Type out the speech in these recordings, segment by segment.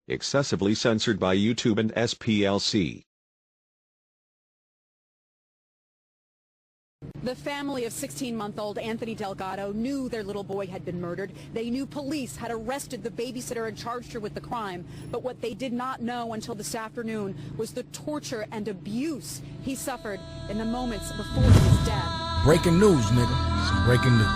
Excessively censored by YouTube and SPLC. The family of 16-month-old Anthony Delgado knew their little boy had been murdered. They knew police had arrested the babysitter and charged her with the crime. But what they did not know until this afternoon was the torture and abuse he suffered in the moments before his death. Breaking news, nigga. Some breaking news.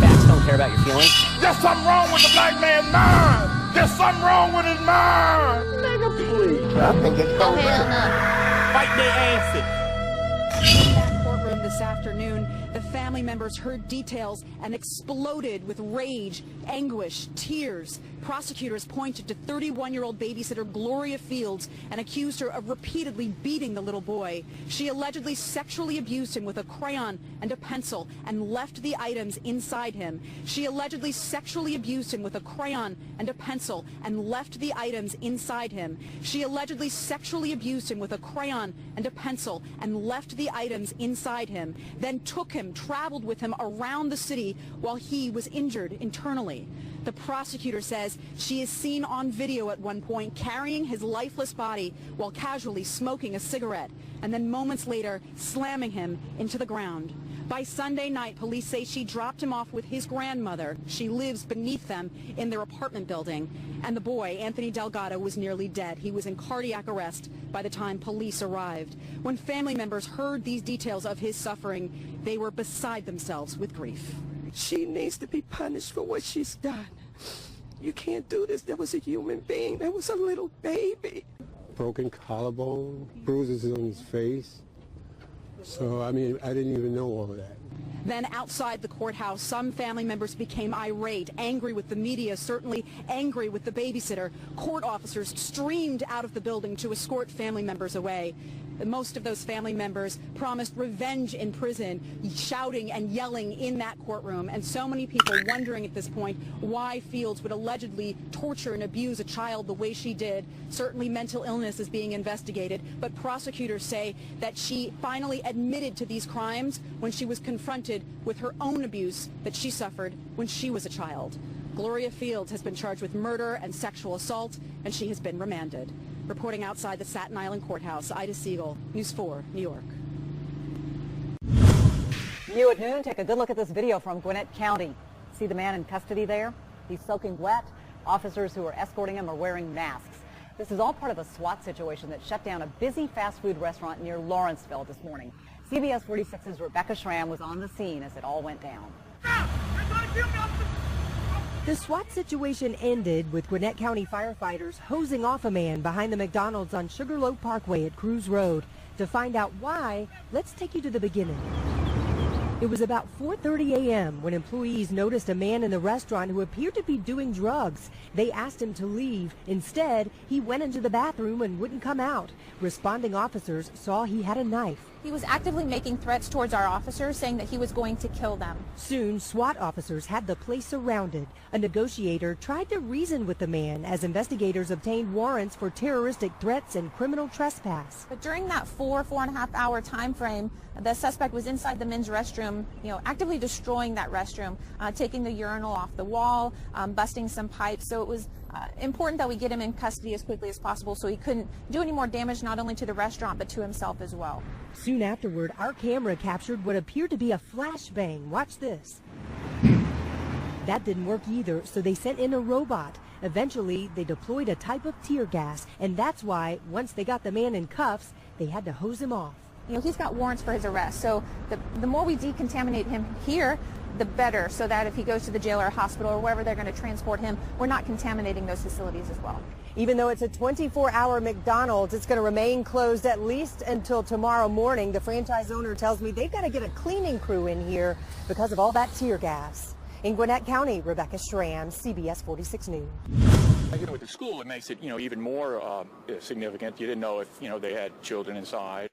Facts don't care about your feelings. There's something wrong with the black man's mind. There's something wrong with his mind. Nigga, please. I think it's going down. Fight their asses. In that courtroom this afternoon, the family members heard details and exploded with rage, anguish, tears. Prosecutors pointed to 31-year-old babysitter Gloria Fields and accused her of repeatedly beating the little boy. She allegedly sexually abused him with a crayon and a pencil and left the items inside him. She allegedly sexually abused him with a crayon and a pencil and left the items inside him. She allegedly sexually abused him with a crayon and a pencil and left the items inside him, then took him, traveled with him around the city while he was injured internally. The prosecutor says she is seen on video at one point carrying his lifeless body while casually smoking a cigarette, and then moments later slamming him into the ground. By Sunday night, police say she dropped him off with his grandmother. She lives beneath them in their apartment building. And the boy, Anthony Delgado, was nearly dead. He was in cardiac arrest by the time police arrived. When family members heard these details of his suffering, they were beside themselves with grief. She needs to be punished for what she's done. You can't do this. That was a human being. That was a little baby. Broken collarbone, bruises on his face. So, I mean, I didn't even know all of that. Then outside the courthouse, some family members became irate, angry with the media, certainly angry with the babysitter. Court officers streamed out of the building to escort family members away. Most of those family members promised revenge in prison, shouting and yelling in that courtroom. And so many people wondering at this point why Fields would allegedly torture and abuse a child the way she did. Certainly mental illness is being investigated, but prosecutors say that she finally admitted to these crimes when she was confronted with her own abuse that she suffered when she was a child. Gloria Fields has been charged with murder and sexual assault, and she has been remanded. Reporting outside the Staten Island courthouse, Ida Siegel, News 4, New York. New at noon, take a good look at this video from Gwinnett County. See the man in custody there? He's soaking wet. Officers who are escorting him are wearing masks. This is all part of a SWAT situation that shut down a busy fast food restaurant near Lawrenceville this morning. CBS 46's Rebecca Schramm was on the scene as it all went down. The SWAT situation ended with Gwinnett County firefighters hosing off a man behind the McDonald's on Sugarloaf Parkway at Cruz Road. To find out why, let's take you to the beginning. It was about 4:30 a.m. when employees noticed a man in the restaurant who appeared to be doing drugs. They asked him to leave. Instead, he went into the bathroom and wouldn't come out. Responding officers saw he had a knife. He was actively making threats towards our officers, saying that he was going to kill them. Soon, SWAT officers had the place surrounded. A negotiator tried to reason with the man as investigators obtained warrants for terroristic threats and criminal trespass. But during that four and a half hour time frame, the suspect was inside the men's restroom, actively destroying that restroom, taking the urinal off the wall, busting some pipes. So it was important that we get him in custody as quickly as possible so he couldn't do any more damage not only to the restaurant but to himself as well. Soon afterward, our camera captured what appeared to be a flashbang. Watch this. That didn't work either, so they sent in a robot. Eventually, they deployed a type of tear gas, and that's why, once they got the man in cuffs, they had to hose him off. He's got warrants for his arrest, so the more we decontaminate him here, the better, so that if he goes to the jail or hospital or wherever they're going to transport him, we're not contaminating those facilities as well. Even though it's a 24-hour McDonald's, it's going to remain closed at least until tomorrow morning. The franchise owner tells me they've got to get a cleaning crew in here because of all that tear gas. In Gwinnett County, Rebecca Schramm, CBS 46 News. With the school, it makes it, even more significant. You didn't know if, they had children inside.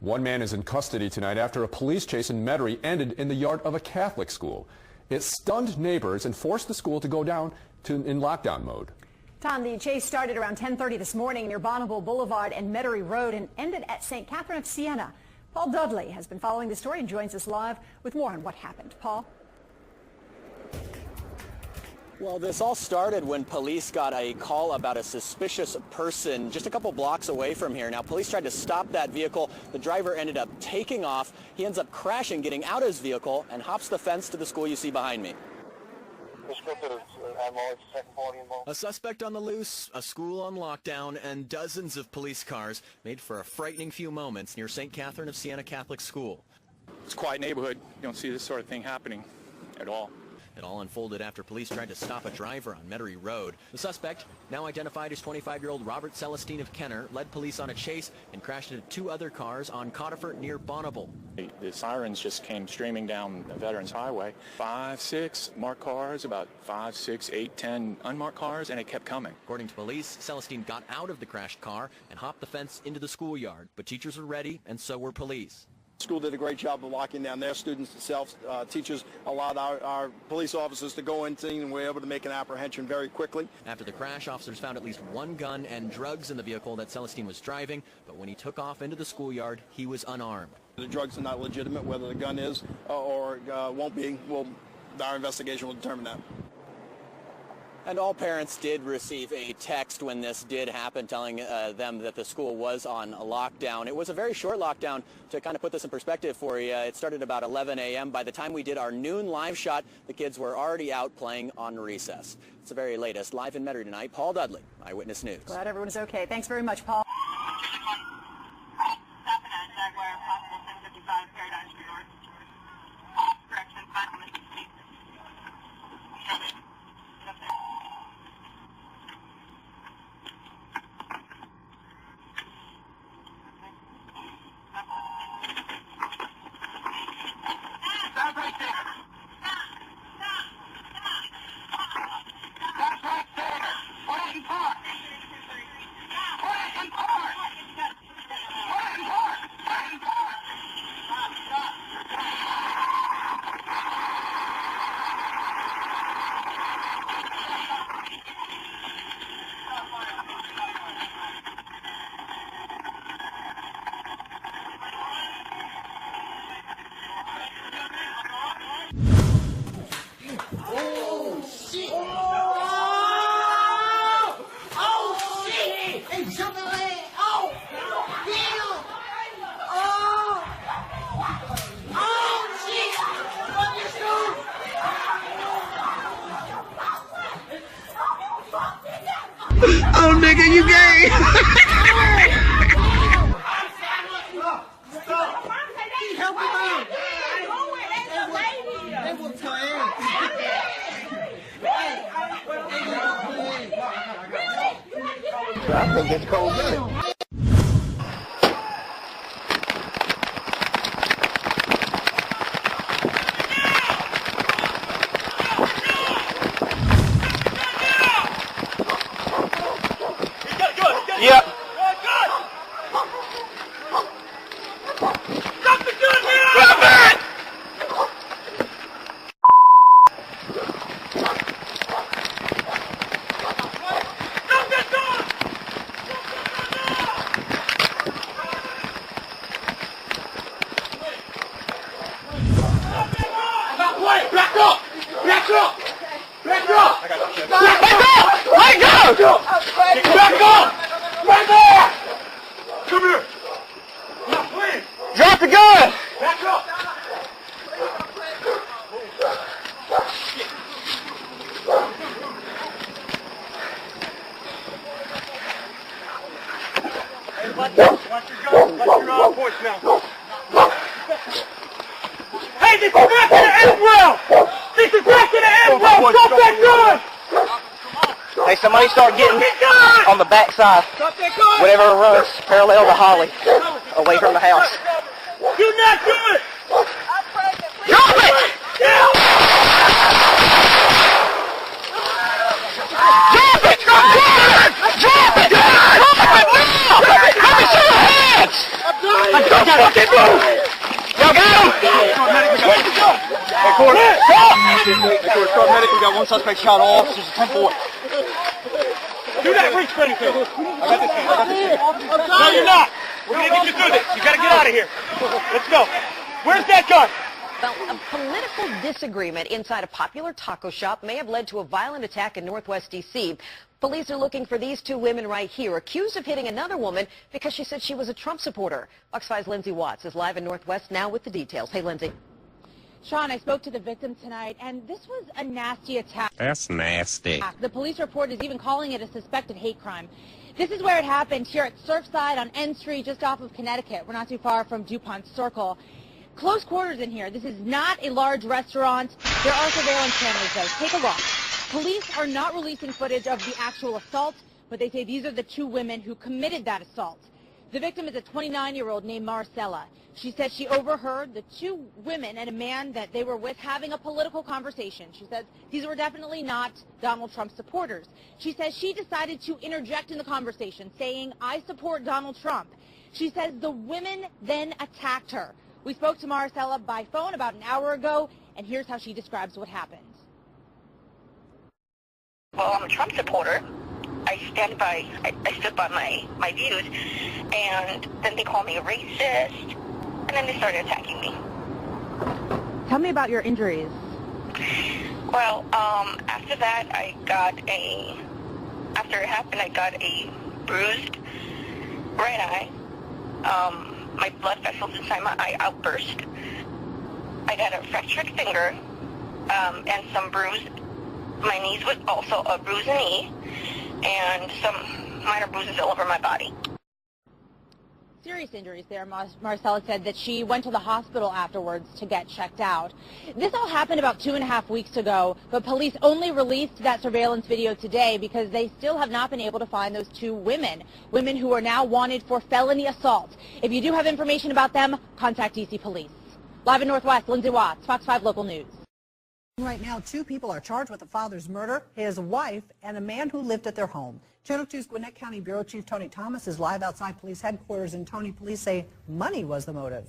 One man is in custody tonight after a police chase in Metairie ended in the yard of a Catholic school. It stunned neighbors and forced the school to go down in lockdown mode. Tom, the chase started around 10:30 this morning near Bonneville Boulevard and Metairie Road and ended at St. Catherine of Siena. Paul Dudley has been following the story and joins us live with more on what happened. Paul? Well, this all started when police got a call about a suspicious person just a couple blocks away from here. Now, police tried to stop that vehicle. The driver ended up taking off. He ends up crashing, getting out of his vehicle, and hops the fence to the school you see behind me. A suspect on the loose, a school on lockdown, and dozens of police cars made for a frightening few moments near St. Catherine of Siena Catholic School. It's a quiet neighborhood. You don't see this sort of thing happening at all. It all unfolded after police tried to stop a driver on Metairie Road. The suspect, now identified as 25-year-old Robert Celestine of Kenner, led police on a chase and crashed into two other cars on Cotterford near Bonneville. The sirens just came streaming down the Veterans Highway. 5, 6 marked cars, about 5, 6, 8, 10 unmarked cars, and it kept coming. According to police, Celestine got out of the crashed car and hopped the fence into the schoolyard. But teachers were ready, and so were police. The school did a great job of locking down their students themselves. Teachers allowed our police officers to go in, and we were able to make an apprehension very quickly. After the crash, officers found at least one gun and drugs in the vehicle that Celestine was driving, but when he took off into the schoolyard, he was unarmed. The drugs are not legitimate. Whether the gun is or won't be, our investigation will determine that. And all parents did receive a text when this did happen telling them that the school was on a lockdown. It was a very short lockdown. To kind of put this in perspective for you, it started about 11 a.m. By the time we did our noon live shot, the kids were already out playing on recess. It's the very latest. Live in Metairie tonight, Paul Dudley, Eyewitness News. Glad everyone's okay. Thanks very much, Paul. Oh, nigga, you gay! I think it's cold. Yep. Drop the gun now! Drop it! Drop that gun! Wait, back up! Back up! Back up! Back up! Let go! Back up! Right there! Come here! Now, please! Drop the gun! Back up! Hey, watch your gun. Watch your points now. Hey, this is back to the end rail! This is back to the end rail! Drop that gun! Hey, somebody start getting on the backside. Whatever runs parallel to Holly, away from the house. Do not do it! Drop it! Drop it! Drop it! Drop it! Let me see your hands! Y'all got him! Hey, Court. Hey, Court, start medic. We got one suspect shot. All officers, 10-4. Do that reach for anything. I got this hand. No, you're not. We're going to get you through this. You got to get out of here. Let's go. Where's that gun? Well, a political disagreement inside a popular taco shop may have led to a violent attack in Northwest D.C. Police are looking for these two women right here, accused of hitting another woman because she said she was a Trump supporter. Fox 5's Lindsay Watts is live in Northwest now with the details. Hey, Lindsay. Sean, I spoke to the victim tonight, and this was a nasty attack. That's nasty. The police report is even calling it a suspected hate crime. This is where it happened, here at Surfside on N Street, just off of Connecticut. We're not too far from DuPont Circle. Close quarters in here. This is not a large restaurant. There are surveillance cameras, though. Take a look. Police are not releasing footage of the actual assault, but they say these are the two women who committed that assault. The victim is a 29-year-old named Marcella. She said she overheard the two women and a man that they were with having a political conversation. She says these were definitely not Donald Trump supporters. She says she decided to interject in the conversation, saying, "I support Donald Trump." She says the women then attacked her. We spoke to Marcella by phone about an hour ago, and here's how she describes what happened. Well, I'm a Trump supporter. I stood by my views, and then they called me a racist, and then they started attacking me. Tell me about your injuries. Well, after that, after it happened, I got a bruised right eye. My blood vessels inside my eye outburst. I got a fractured finger, and some bruised. My knees was also a bruised knee, and some minor bruises all over my body. Serious injuries there. Marcella said that she went to the hospital afterwards to get checked out. This all happened about 2.5 weeks ago, but police only released that surveillance video today because they still have not been able to find those two women who are now wanted for felony assault. If you do have information about them, contact D.C. Police. Live in Northwest, Lindsay Watts, Fox 5 Local News. Right now, two people are charged with the father's murder, his wife, and a man who lived at their home. Channel 2's Gwinnett County Bureau Chief Tony Thomas is live outside police headquarters, and Tony, police say money was the motive.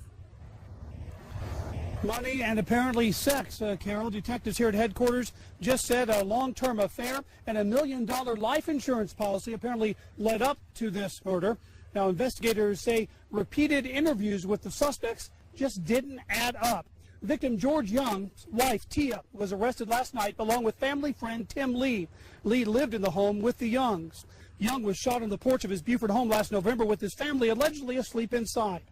Money and apparently sex, Carol. Detectives here at headquarters just said a long-term affair and $1 million life insurance policy apparently led up to this murder. Now, investigators say repeated interviews with the suspects just didn't add up. Victim George Young's wife, Tia, was arrested last night along with family friend Tim Lee. Lee lived in the home with the Youngs. Young was shot on the porch of his Beaufort home last November with his family allegedly asleep inside.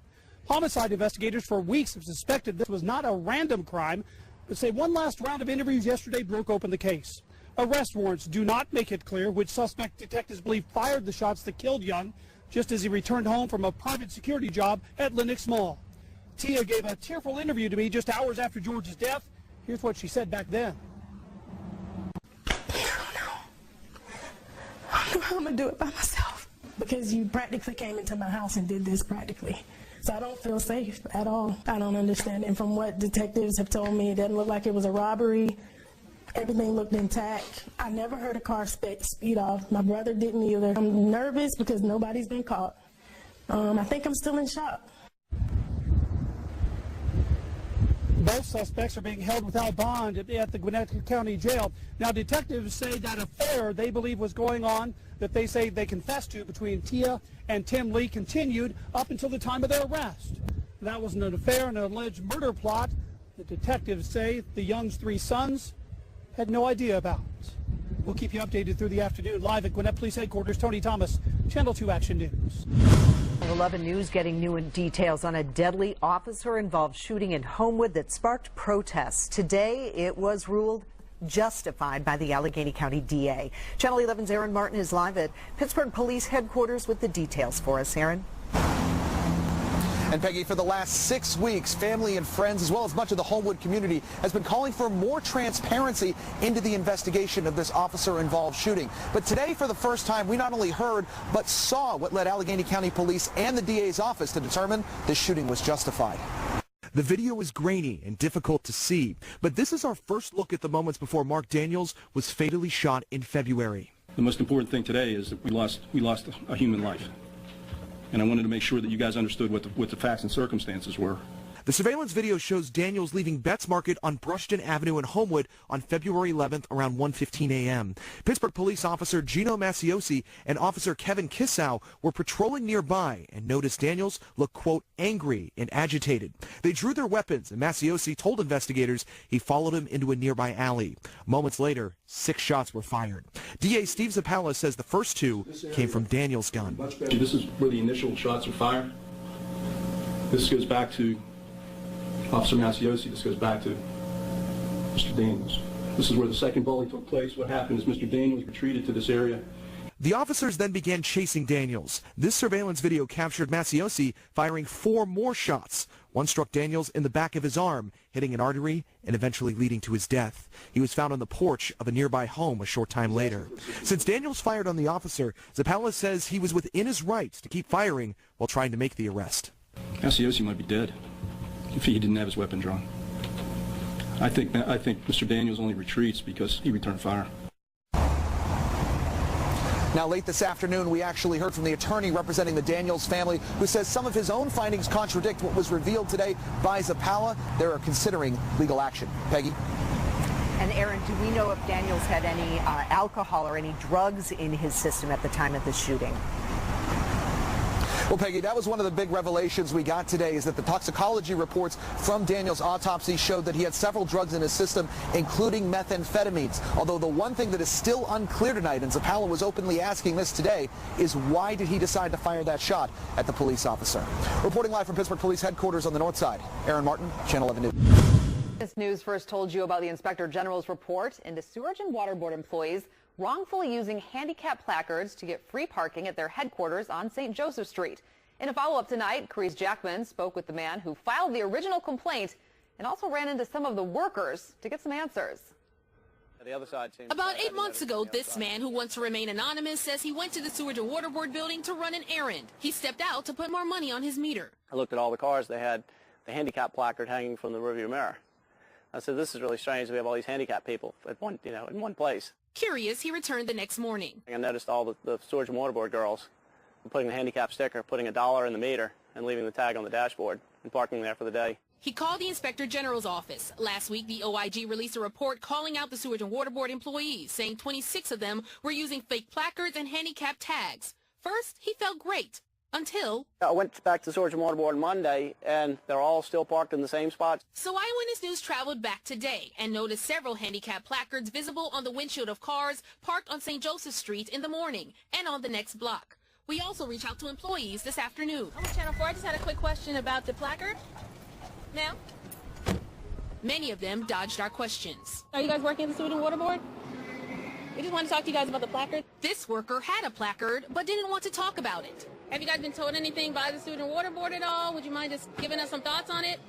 Homicide investigators for weeks have suspected this was not a random crime, but say one last round of interviews yesterday broke open the case. Arrest warrants do not make it clear which suspect detectives believe fired the shots that killed Young just as he returned home from a private security job at Lenox Mall. Tia gave a tearful interview to me just hours after George's death. Here's what she said back then. I don't know how I'm going to do it by myself, because you practically came into my house and did this practically. So I don't feel safe at all. I don't understand. And from what detectives have told me, it doesn't look like it was a robbery. Everything looked intact. I never heard a car speed off. My brother didn't either. I'm nervous because nobody's been caught. I think I'm still in shock. Both suspects are being held without bond at the Gwinnett County Jail. Now, detectives say that affair they believe was going on, that they say they confessed to between Tia and Tim Lee, continued up until the time of their arrest. That was an affair, an alleged murder plot that detectives say the Young's three sons had no idea about. We'll keep you updated through the afternoon. Live at Gwinnett Police Headquarters, Tony Thomas, Channel 2 Action News. 11 News getting new details on a deadly officer-involved shooting in Homewood that sparked protests. Today, it was ruled justified by the Allegheny County DA. Channel 11's Aaron Martin is live at Pittsburgh Police Headquarters with the details for us. Aaron. And Peggy, for the last 6 weeks, family and friends, as well as much of the Homewood community, has been calling for more transparency into the investigation of this officer-involved shooting. But today, for the first time, we not only heard, but saw what led Allegheny County Police and the DA's office to determine this shooting was justified. The video is grainy and difficult to see, but this is our first look at the moments before Mark Daniels was fatally shot in February. The most important thing today is that we lost a human life. And I wanted to make sure that you guys understood what the facts and circumstances were. The surveillance video shows Daniels leaving Betts Market on Brushton Avenue in Homewood on February 11th around 1:15 a.m. Pittsburgh police officer Gino Maciosi and officer Kevin Kissow were patrolling nearby and noticed Daniels look, quote, angry and agitated. They drew their weapons, and Maciosi told investigators he followed him into a nearby alley. Moments later, 6 shots were fired. DA Steve Zappala says the first 2 came from Daniels' gun. This is where the initial shots were fired. This goes back to Officer Maciosi. This goes back to Mr. Daniels. This is where the second volley took place. What happened is Mr. Daniels retreated to this area. The officers then began chasing Daniels. This surveillance video captured Maciosi firing 4 more shots. One struck Daniels in the back of his arm, hitting an artery and eventually leading to his death. He was found on the porch of a nearby home a short time later. Since Daniels fired on the officer, Zappala says he was within his rights to keep firing while trying to make the arrest. Maciosi might be dead if he didn't have his weapon drawn. I think Mr. Daniels only retreats because he returned fire. Now, late this afternoon, we actually heard from the attorney representing the Daniels family, who says some of his own findings contradict what was revealed today by Zappala. They are considering legal action. Peggy? And Aaron, do we know if Daniels had any alcohol or any drugs in his system at the time of the shooting? Well, Peggy, that was one of the big revelations we got today, is that the toxicology reports from Daniels' autopsy showed that he had several drugs in his system, including methamphetamines. Although the one thing that is still unclear tonight, and Zappala was openly asking this today, is why did he decide to fire that shot at the police officer? Reporting live from Pittsburgh Police Headquarters on the north side, Aaron Martin, Channel 11 News. This news first told you about the Inspector General's report into Sewerage and Water Board employees wrongfully using handicap placards to get free parking at their headquarters on St. Joseph Street. In a follow-up tonight, Carice Jackman spoke with the man who filed the original complaint and also ran into some of the workers to get some answers. The other side seems About 8 months ago, this man, who wants to remain anonymous, says he went to the Sewerage and Water Board building to run an errand. He stepped out to put more money on his meter. I looked at all the cars. They had the handicap placard hanging from the rearview mirror. I said, this is really strange. We have all these handicapped people at in one place. Curious, he returned the next morning. I noticed all the Sewerage and Water Board girls putting the handicap sticker, putting $1 in the meter, and leaving the tag on the dashboard and parking there for the day. He called the Inspector General's office. Last week, the OIG released a report calling out the Sewerage and Water Board employees, saying 26 of them were using fake placards and handicap tags. First, he felt great, until I went back to the Sewerage and Water Board Monday, and they're all still parked in the same spot. So Eyewitness News traveled back today and noticed several handicap placards visible on the windshield of cars parked on St. Joseph Street in the morning and on the next block. We also reached out to employees this afternoon. I'm with Channel 4. I just had a quick question about the placard. Ma'am? Many of them dodged our questions. Are you guys working at the Sewerage and Water Board? We just wanted to talk to you guys about the placard. This worker had a placard, but didn't want to talk about it. Have you guys been told anything by the Sewerage and Water Board at all? Would you mind just giving us some thoughts on it?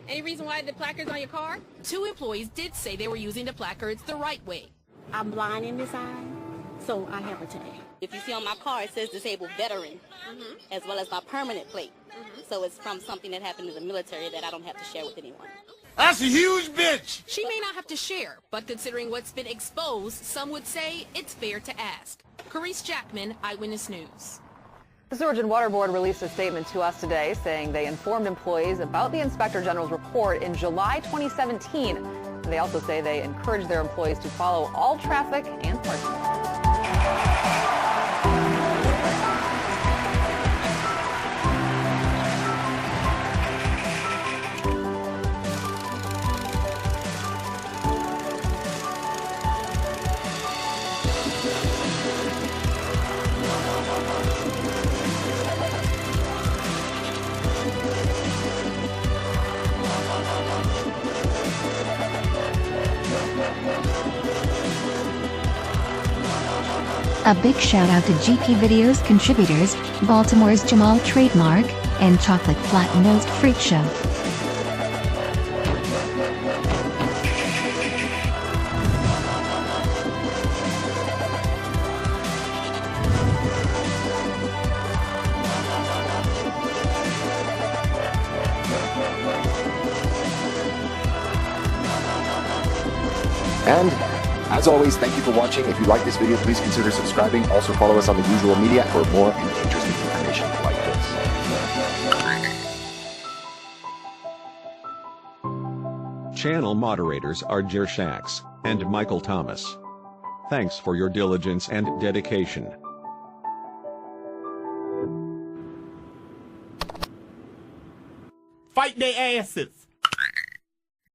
Any reason why the placard's on your car? 2 employees did say they were using the placards the right way. I'm blind in this eye, so I have a tag. If you see on my car, it says disabled veteran, as well as my permanent plate. So it's from something that happened in the military that I don't have to share with anyone. That's a huge bitch! She may not have to share, but considering what's been exposed, some would say it's fair to ask. Carice Jackman, Eyewitness News. The Sewerage and Water Board released a statement to us today saying they informed employees about the Inspector General's report in July 2017. And they also say they encourage their employees to follow all traffic and parking laws. A big shout out to GP Videos contributors, Baltimore's Jamal Trademark, and Chocolate Flat-Nosed Freak Show. And as always, thank you for watching. If you like this video, please consider subscribing. Also follow us on the usual media for more interesting information like this. Channel moderators are Jer Shax and Michael Thomas. Thanks for your diligence and dedication. Fight their asses.